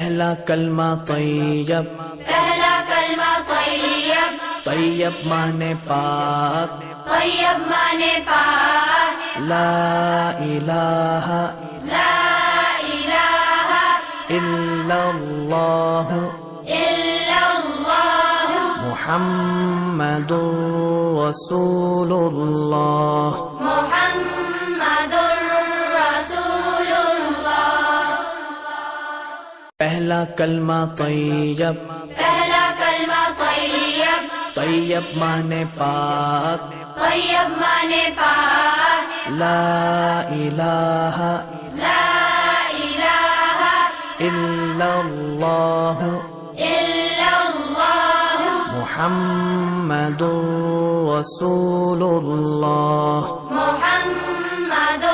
پہلا کلمہ طیب، پہلا کلمہ طیب، طیب مانے پاک، طیب مانے پاک، لا الہ لا الہ الا اللہ الا اللہ محمد رسول اللہ۔ محمد رسول اللہ۔ پہلا کلمہ طیب، پہلا کلمہ طیب، طیب مانے پاک، طیب مانے پاک، لا الہ لا الہ الا اللہ الا اللہ محمد رسول اللہ۔ محمد